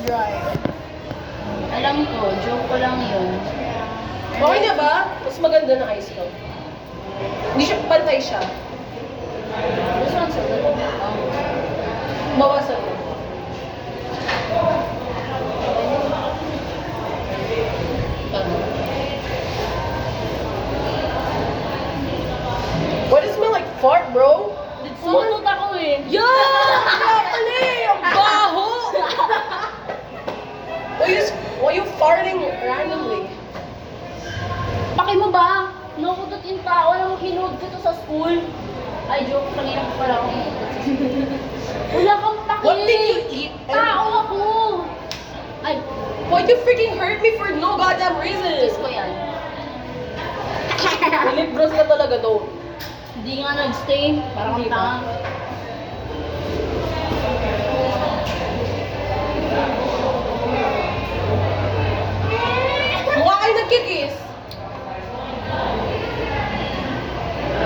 drive. Alam ko, joke ko lang yun. Okay na ba? Mas maganda na ice ko. Hindi siya, pantay siya. This one's a little bit long. Bawasan mo. What does it smell like fart, bro? Sumunod ako eh. Yeah! Pali! Ang baho! Why you farting randomly? Paki mo ba? Nakutot yung tao. Alam mo, hinood ko to sa school. Ay, joke. Kanina ko pala akong nakutot sa school. Wala kang paki. What did you eat? Tao ako. Ay, Why you freaking hurt me for no goddamn kiss reason? ko yan. Lip gloss na talaga to. Hindi nga nag-stay. Parang Hindi kang ba? tanga. Mukha kayo nagkikiss.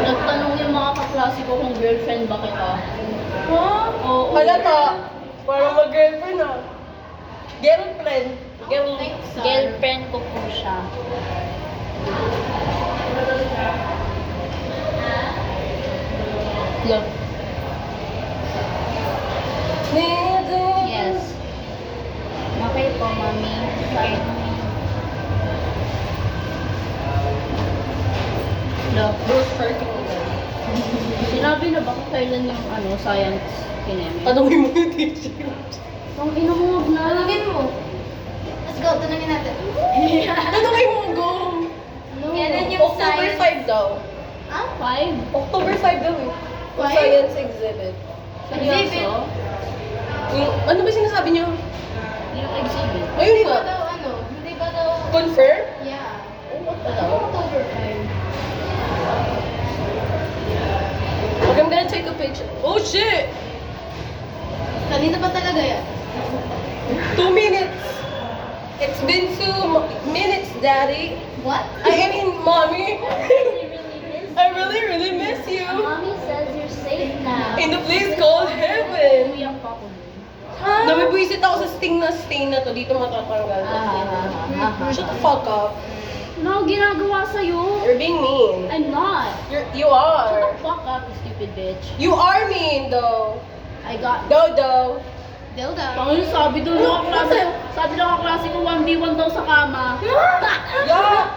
Nagtanong yung mga kaklase ko kung girlfriend ba kita. Huh? Oo. Halata. Parang mag-girlfriend ah. Girlfriend. Girlfriend ko po siya. Look. Yes. Okay po, mami. Sorry. Look. Those hurting me. Sinabi na ba kung kailan yung science kineme? Tanungin mo yung teacher. Ang ina mo, wag na. Tanungin mo. Let's go, tanungin natin. Tanungin mo, go. Kailan yung October science? 5 daw. Ah? 5? October 5 daw eh. Yung Five? science exhibit. Seryoso? Ano ba sinasabi niyo? Yung exhibit. Ayun Hindi ba nga. daw Hindi ba daw... Confirm? Yeah. What the hell? October 5. Okay, I'm gonna take a picture. Oh shit! Kanina pa talaga yan. 2 minutes. It's been 2 minutes, Daddy. What? I mean, Mommy. Really, really miss I really miss you. Mommy says you're safe now. In the place called heaven. Uyak pa ako dun. Namibwisit ako sa stain na to. Dito matatanggal. Shut the fuck up. No, ginagawa sa'yo. You're being mean. I'm not. You Shut are. the fuck up, you stupid bitch. You are mean, though. I got... Dodo. Dildo. Panginoon, sabi doon ng kaklase, sabi ng kaklase ko 1v1 daw sa kama. Yeah.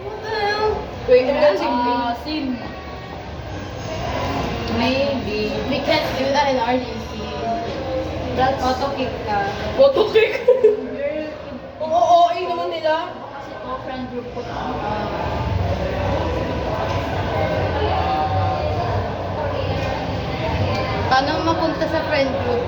What the hell? Wait, I'm gonna see. Sim. Maybe. We can't do that in RDC. That's... Auto-kick ka. Photo kick. Oo, naman nila. Kasi to, friend group ko. Paano mapunta sa friend group?